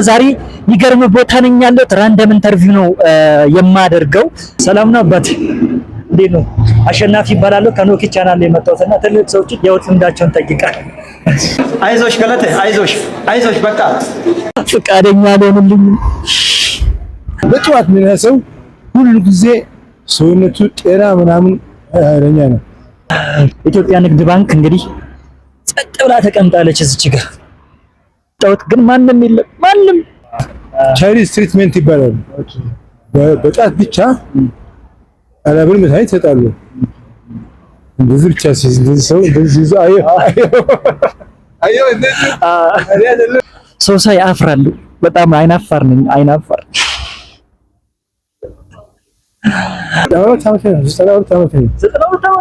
ዛሬ ይገርም ቦታ ነኝ ያለሁት። ራንደም ኢንተርቪው ነው የማደርገው። ሰላም ነው አባት፣ እንዴት ነው? አሸናፊ ይባላል። ከኖኪ ቻናል ላይ የመጣሁትና ትልቅ ሰዎች የህይወት ልምዳቸውን ጠይቃል። አይዞሽ ገለቴ፣ አይዞሽ በቃ ፍቃደኛ አልሆንልኝም። በጠዋት የሚነሳው ሁሉ ጊዜ ሰውነቱ ጤና ምናምን ኃይለኛ ነው። ኢትዮጵያ ንግድ ባንክ እንግዲህ ጸጥ ብላ ተቀምጣለች እዚች ጋር ጣውት ግን ማንም የለም። ማንም ቻይኒዝ ትሪትመንት ይባላል። በጣት ብቻ አላብን መድኃኒት ይሰጣሉ። እንደዚህ ብቻ ሰው እንደዚህ አየሁ እንደዚህ ሰው ሳይ አፍራለሁ። በጣም አይናፋር ነኝ። አይናፋር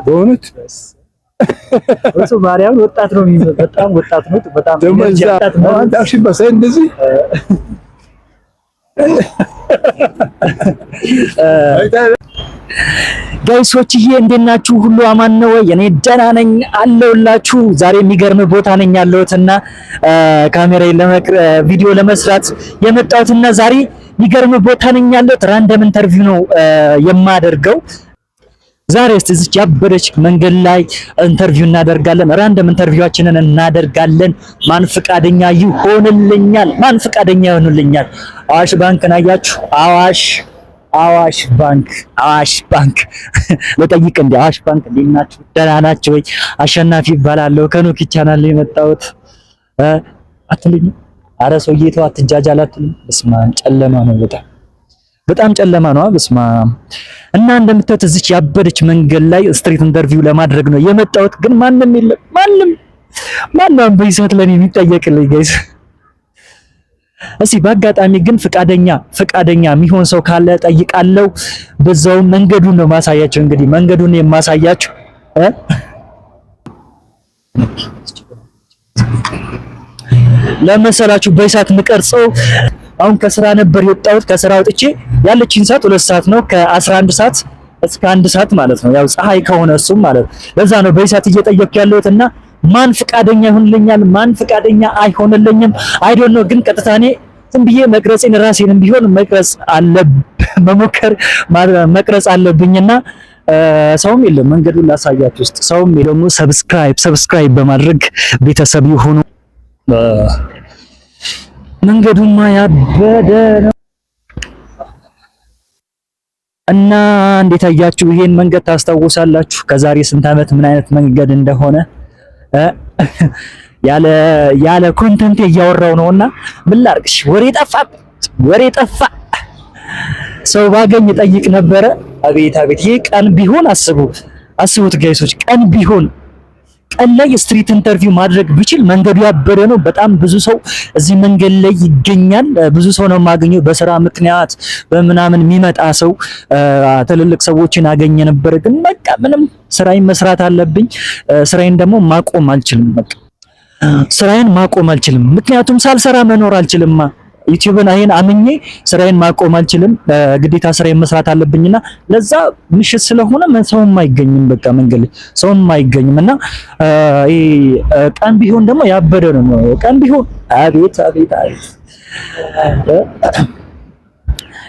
በእውነት እሱ ማርያም ወጣት ነው የሚይዘው። በጣም ወጣት ነው። በጣም ወጣት ነው። አንተ አክሽን ባሳይ እንደዚህ ጋይሶችዬ እንዴት ናችሁ? ሁሉ አማን ነው ወይ? እኔ ደህና ነኝ አለሁላችሁ። ዛሬ የሚገርም ቦታ ነኝ ያለሁትና ካሜራዬን ቪዲዮ ለመስራት የመጣሁትና ዛሬ የሚገርም ቦታ ነኝ ያለሁት። ራንደም ኢንተርቪው ነው የማደርገው። ዛሬ እዚች ያበደች መንገድ ላይ ኢንተርቪው እናደርጋለን። ራንደም ኢንተርቪዋችንን እናደርጋለን። ማን ፍቃደኛ ይሆንልኛል? ማን ፍቃደኛ ይሆንልኛል? አዋሽ ባንክን አያችሁ? አዋሽ ባንክ ለጠይቅ እንደ አዋሽ ባንክ እንዴት ናችሁ? ደህና ናችሁ ወይ? አሸናፊ ይባላለሁ። ከኖኪ ቻናል ላይ የመጣሁት አትልኝ። አረ ሰውዬ ተው አትጃጃል አትልኝ። በስመ አብ ጨለማ ነው። በጣም ጨለማ ነው። በስመ አብ እና እንደምታዩት እዚች ያበደች መንገድ ላይ ስትሪት ኢንተርቪው ለማድረግ ነው የመጣሁት። ግን ማንም የለም። ማንም በይሰት ለኔ የሚጠየቅልኝ ጋይስ። እስኪ በአጋጣሚ ግን ፍቃደኛ የሚሆን ሰው ካለ ጠይቃለሁ። በዛው መንገዱን ነው ማሳያቸው። እንግዲህ መንገዱን የማሳያቸው ለመሰላችሁ በይሳት ምቀርጸው አሁን ከስራ ነበር የወጣሁት። ከስራ ወጥቼ ያለችኝ ሰዓት 2 ሰዓት ነው። ከ11 ሰዓት እስከ 1 ሰዓት ማለት ነው። ያው ፀሐይ ከሆነ እሱም ማለት ለዛ ነው በይሳት እየጠየቅኩ ያለሁትና ማን ፍቃደኛ ይሆንልኛል? ማን ፍቃደኛ አይሆንልኝም? አይ ዶንት ኖ። ግን ቀጥታ እኔ ዝም ብዬ መቅረጽን ራሴንም ቢሆን መቅረጽ አለብኝና ሰውም የለም መንገዱን ላሳያችሁ ውስጥ ሰውም የለም። ሰብስክራይብ በማድረግ ቤተሰብ ይሁኑ። መንገዱማ ያበደ ነው እና እንዴት አያችሁ? ይሄን መንገድ ታስታውሳላችሁ? ከዛሬ ስንት ዓመት ምን አይነት መንገድ እንደሆነ ያለ ኮንተንት እያወራው ነውና ምን ላድርግሽ? ወሬ ጠፋ። ሰው ባገኝ ጠይቅ ነበረ። አቤት ይሄ ቀን ቢሆን አስቡት ጋይሶች፣ ቀን ላይ ስትሪት ኢንተርቪው ማድረግ ብችል መንገዱ ያበደ ነው። በጣም ብዙ ሰው እዚህ መንገድ ላይ ይገኛል። ብዙ ሰው ነው የማገኘው በስራ ምክንያት በምናምን የሚመጣ ሰው። ትልልቅ ሰዎችን አገኘ ነበር። ግን በቃ ምንም ስራዬን መስራት አለብኝ። ስራዬን ደግሞ ማቆም አልችልም። ምክንያቱም ሳልሰራ መኖር አልችልምማ። ዩቲዩብን አይን አምኜ ስራዬን ማቆም አልችልም። ግዴታ ስራዬን መስራት አለብኝና ለዛ ምሽት ስለሆነ ሰውም አይገኝም። በቃ መንገድ ላይ ሰውም አይገኝም እና ቀን ቢሆን ደግሞ ያበደ ነው። ቀን ቢሆን አቤት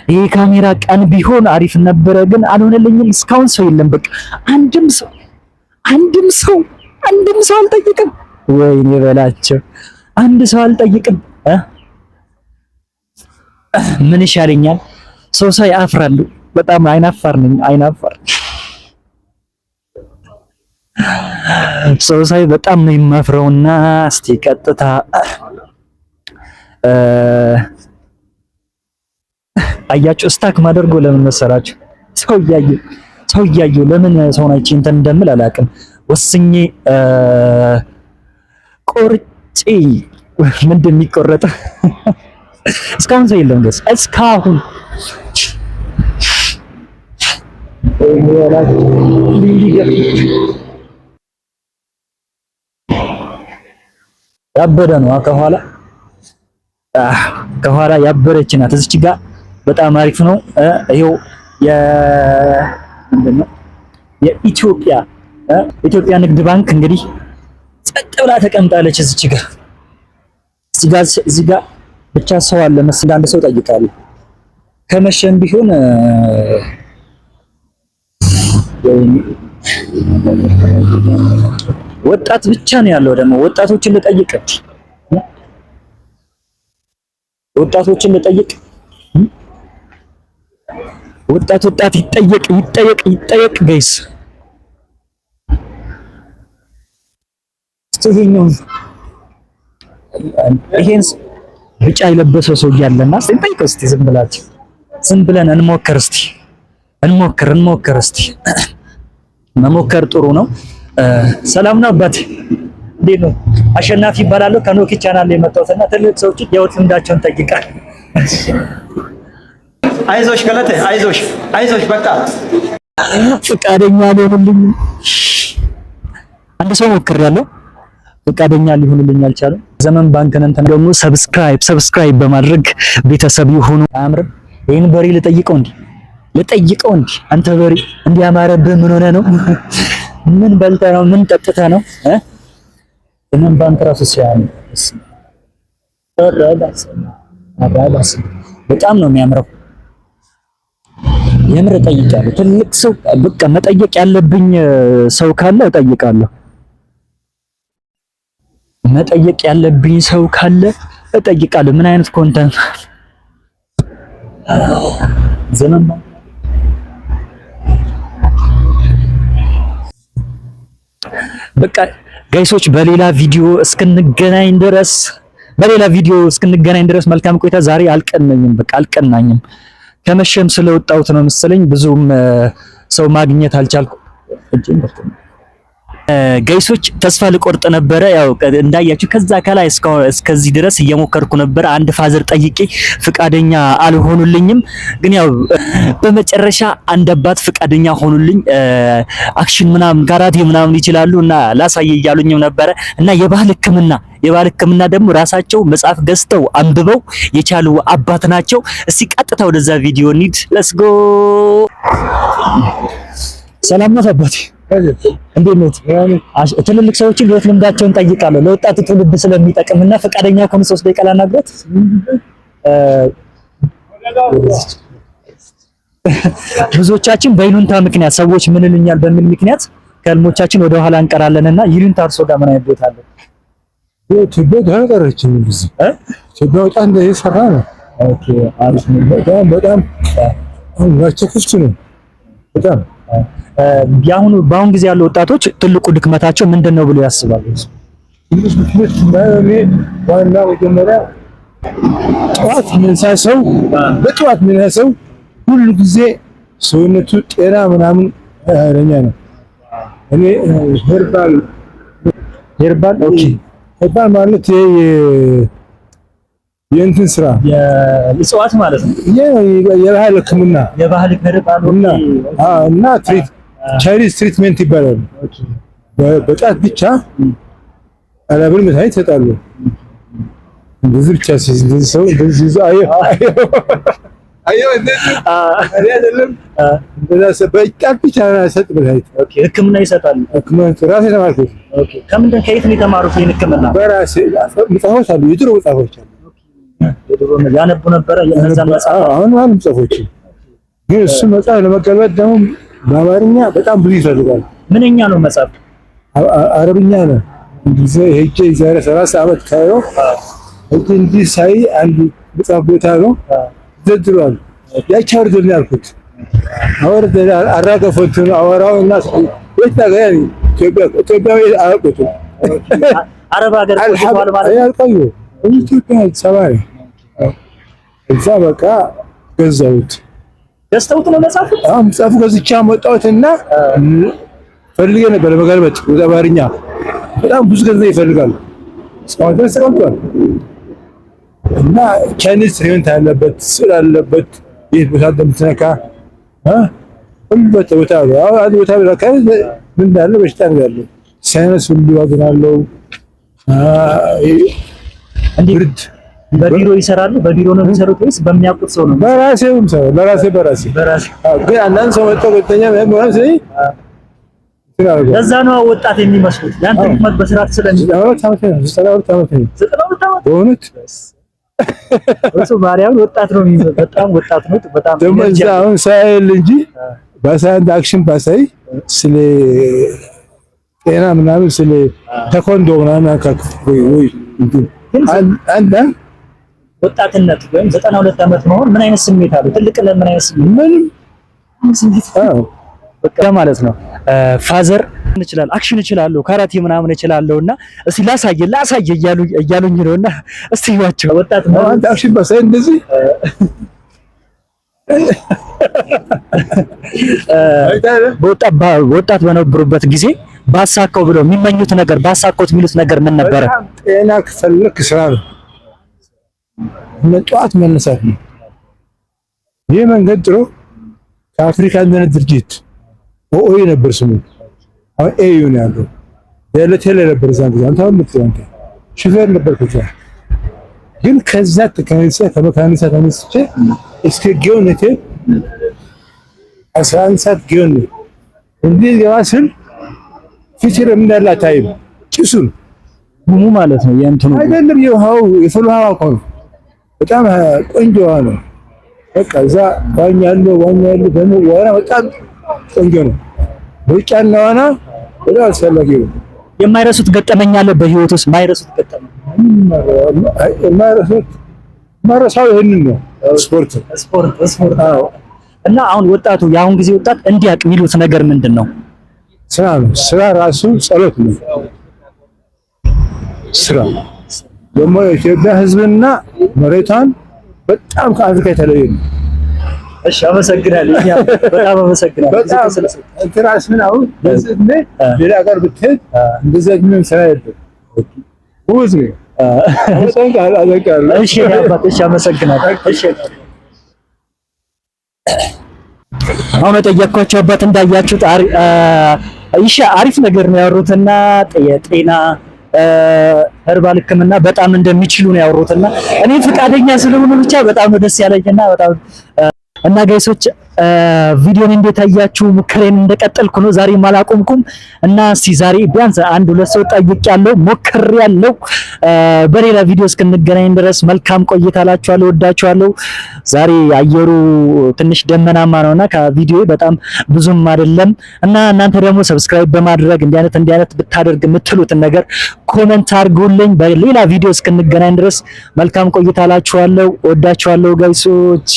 ይሄ ካሜራ ቀን ቢሆን አሪፍ ነበረ፣ ግን አልሆነልኝም። እስካሁን ሰው የለም። በቃ አንድም ሰው አልጠይቅም። ወይኔ በላቸው፣ አንድ ሰው አልጠይቅም። ምን ይሻለኛል? ሰው ሳይ አፍራለሁ። በጣም አይናፋር ነኝ። ሰው ሳይ በጣም ነው የማፍረውና እስቲ ቀጥታ አያችሁ ስታክ ማደርጎ ለምን መሰራችሁ? ሰው እያየሁ ለምን ሰው ናይቼ እንትን እንደምል አላውቅም። ወስኜ ቆርጬ ምንድን የሚቆረጠው እስካሁን ሰው የለም። እስካሁን ያበደ ነው። ከኋላ ያበረች ናት። እዚች ጋር በጣም አሪፍ ነው። ይሄው ምንድነው የኢትዮጵያ ንግድ ባንክ እንግዲህ ጸጥ ብላ ተቀምጣለች። እዚች ጋር ብቻ ሰው አለ መሰለኝ አንድ ሰው ጠይቃለሁ። ከመሸም ቢሆን ወጣት ብቻ ነው ያለው። ደግሞ ወጣቶችን ልጠይቅ ወጣት ይጠየቅ ጋይስ። ይሄን ብቻ የለበሰው ሰው እያለና እንጠይቅ እስቲ። ዝም ብለን እንሞክር እስቲ። መሞከር ጥሩ ነው። ሰላም ነው አባቴ፣ እንዴት ነው? አሸናፊ ይባላለሁ ከኖኪ ቻናል የመጣሁትና ትልቅ ሰዎች የህይወት ልምዳቸውን ጠይቃል። አይዞሽ ገለቴ፣ አይዞሽ በቃ ፈቃደኛ ሊሆንልኝ አንድ ሰው ሞክሬያለሁ። ፈቃደኛ ሊሆንልኝ አልቻለም። ዘመን ባንክን እንትን ደግሞ ሰብስክራይብ በማድረግ ቤተሰብ ይሁኑ። አያምርም? ይሄን በሬ ልጠይቀው እንዴ አንተ በሬ እንዲያማረብህ ምን ሆነ ነው? ምን በልተህ ነው? ምን ጠጥተህ ነው? ዘመን ባንክ ራሱ ሲያምር በጣም ነው የሚያምረው። የምር እጠይቃለሁ። ትልቅ ሰው በቃ መጠየቅ ያለብኝ ሰው ካለ እጠይቃለሁ። ምን አይነት ኮንተንት ዘመን በቃ ጋይሶች በሌላ ቪዲዮ እስክንገናኝ ድረስ መልካም ቆይታ። ዛሬ አልቀናኝም። ከመሸም ስለወጣሁት ነው መሰለኝ ብዙም ሰው ማግኘት አልቻልኩም። ጋይሶች ተስፋ ልቆርጥ ነበረ። ያው እንዳያችሁ ከዛ ከላይ እስከዚህ ድረስ እየሞከርኩ ነበር። አንድ ፋዘር ጠይቄ ፍቃደኛ አልሆኑልኝም። ግን ያው በመጨረሻ አንድ አባት ፍቃደኛ ሆኑልኝ። አክሽን ምናምን ካራቴ ምናምን ይችላሉ እና ላሳየ እያሉኝም ነበረ እና የባህል ሕክምና ደግሞ ራሳቸው መጽሐፍ ገዝተው አንብበው የቻሉ አባት ናቸው። እስቲ ቀጥታ ወደዛ ቪዲዮ እንሂድ። ሌትስ ጎ። ሰላም ነው አባቴ፣ እንዴት ነው? ትልልቅ ሰዎችን ህይወት ልምዳቸውን ጠይቃለሁ ለወጣቱ ትውልድ ስለሚጠቅምና ፈቃደኛ ከሆኑ 3 ደቂቃ ላናግሮት። ብዙዎቻችን በይሉንታ ምክንያት ሰዎች ምን ይሉኛል በሚል ምክንያት ከህልሞቻችን ወደ ኋላ እንቀራለንና ይሉንታ እርሶ ጋር ምን አይነት ቦታ አለ? ኢትዮጵያ ተነገረችን ብዙ ኢትዮጵያ በጣም እንደሰራ ነው። ኦኬ አሪፍ ነው። በጣም ክፍት ነው። በጣም በአሁን ጊዜ ያሉ ወጣቶች ትልቁ ድክመታቸው ምንድን ነው ብሎ ያስባሉ? ዋናው መጀመሪያ ጠዋት የሚነሳው ሁሉ ጊዜ ሰውነቱ ጤና ምናምን ኃይለኛ ነው። እኔ ሄርባል ኦኬ ሄርባል ማለት የእንትን ስራ የእጽዋት ማለት ነው። የባህል ሕክምና እና ቻይኒዝ ትሪትመንት ይባላል። በጣት ብቻ አላብል መድኃኒት ይሰጣሉ። እንደዚህ ብቻ እንደዚህ ሰው እንደዚህ አይደለም። በጣት ብቻ ሰጥ መድኃኒት ሕክምና ይሰጣሉ። ራሴ ተማርኩት። ከየት ነው የተማሩት? ይሄን ሕክምና በራሴ መጽሐፎች አሉ፣ የድሮ መጽሐፎች አሉ። ያነቡ ነበረ የነዛን መጽሐፍ። አሁን መጽሐፎች ግን እሱ መጽሐፍ ለመቀበል ደግሞ በአማርኛ በጣም ብዙ ይፈልጋል። ምንኛ ነው መጽሐፍ? አረብኛ ነው። ሄጄ ዛሬ 30 ዓመት ካይሮ ሄጄ እንዲህ ሳይ አንድ መጽሐፍ ቦታ ነው ዘድሯል። ያቺ አውርደን ያልኩት አወርደን አራገፈት አወራው እና ወጣገኝ ኢትዮጵያ አያውቁትም። አረብ ሀገር ቆይቷል ማለት ነው። ኢትዮጵያ ሰባሪ እዛ በቃ ገዝተውት ነው መጽሐፉ። መጽሐፉ ገዝቻ መጣሁትና ፈልጌ ነበር ለመገልበጥ ወደ አማርኛ። በጣም ብዙ ገንዘብ ይፈልጋል። እስካሁን ድረስ ተቀምጧል እና ቻይኒዝ ትሪትመንት አለበት፣ ስዕል አለበት፣ የት ቦታ እንደምትነካ ሁሉ ቦታ ነው። አንድ ቦታ ምን እንዳለ በሽታ እንዳለው ሳይነስ ሁሉ ያገናለው ብርድ በቢሮ ይሰራሉ። በቢሮ ነው የሚሰሩት ወይስ በሚያውቁት ሰው ነው? በራሴ ግን አንዳንድ ሰው መጥቶ ሁለተኛ ምናምን ስለዚህ ለዛ ነው ወጣት የሚመስሉት። ያን ትክመት በስርዓት ስለሚያወጣ 92 ዓመት ነው። በእውነት እሱ ማርያም ወጣት ነው የሚመስለው። በጣም ወጣት ነው። በጣም ደግሞ እዛ አሁን ሳይል እንጂ በሳይንስ አክሽን ባሳይ ስለ ጤና ምናምን ስለ ተኮንዶ ምናምን ወይ አንተ ወጣትነት ወይም 92 ዓመት መሆን ምን አይነት ስሜት አለው? ትልቅ ለምን አይነት ስሜት ምንም ስሜት በቃ ማለት ነው። ፋዘር እንችላለን አክሽን እችላለሁ ካራቴ ምናምን እችላለሁና እስቲ ላሳየ እያሉኝ ነውና እስቲ ይዋቸው ወጣት ነው። አንተ አክሽን ባሳይ እንደዚህ ወጣት በነበሩበት ጊዜ ባሳካው ብለው የሚመኙት ነገር ባሳካውት የሚሉት ነገር ምን ነበረ? ጤና ከፈለክ ስራ ነው። ጠዋት መነሳት ነው። ይህ መንገድ ጥሩ ከአፍሪካ አንድነት ድርጅት ኦኦይ ነበር ስሙ። አሁን ኤዩ ነው ያለው። የለቴለ ነበር ዛንተ አንተ ሹፌር ነበር ከዛ ግን ከዛ ከመካኒሳ ተነስቼ እስከ ጊዮን 11 ሰዓት ጊዮን እንዲህ ገባስል ፊቸር እንዳለ ታይም ጭሱን ጉሙ ማለት ነው። የእንትኑ አይደለም የውሃው የፍልውሃው እኮ ነው። በጣም ቆንጆ ነው። በቃ እዛ ዋኛለሁ ደግሞ ዋና በጣም ቆንጆ ነው። ብቻና ዋና በጣም አስፈላጊ ነው። የማይረሱት ገጠመኝ አለ በህይወት ውስጥ የማይረሱት ገጠመኝ? ማረሳው ይሄንን ነው። ስፖርት። አዎ። እና አሁን ወጣቱ የአሁን ጊዜ ወጣት እንዲያውቅ የሚሉት ነገር ምንድን ነው? ስራ ነው። ስራ ራሱ ጸሎት ነው። ስራ ደግሞ የኢትዮጵያ ህዝብና መሬቷን በጣም ከአፍሪካ የተለየ ነው። እሺ፣ አመሰግናለሁ። በጣም አመሰግናለሁ። በጣም እንትራስ ምን አሁን በዚህ ሌላ ሀገር ብትሄድ እንደዚህ ምን ስራ የለም። ውዝ ነው። እሺ፣ አባት እሺ፣ አመሰግናለሁ። እሺ፣ አሁን የጠየኳቸው አባት እንዳያችሁት አሪፍ ነገር ነው ያወሩትና የጤና ኸርባል ሕክምና በጣም እንደሚችሉ ነው ያወሩትና እኔ ፈቃደኛ ስለሆኑ ብቻ በጣም ነው ደስ ያለኝና በጣም እና ጋይሶች ቪዲዮን እንዴት አያችሁ? ሙከሬን እንደቀጠልኩ ነው። ዛሬ አላቆምኩም እና እስቲ ዛሬ ቢያንስ 1-2 ሰው ጠይቄያለሁ፣ ሞክሬያለሁ። በሌላ ቪዲዮ እስክንገናኝ ድረስ መልካም ቆይታ እላችኋለሁ። ወዳችኋለሁ። ዛሬ አየሩ ትንሽ ደመናማ ነውና ከቪዲዮ በጣም ብዙም አይደለም እና እናንተ ደግሞ ሰብስክራይብ በማድረግ እንዲህ አይነት ብታደርግ የምትሉትን ነገር ኮሜንት አድርጉልኝ። በሌላ ቪዲዮ እስክንገናኝ ድረስ መልካም ቆይታ እላችኋለሁ። ወዳችኋለሁ ጋይሶች።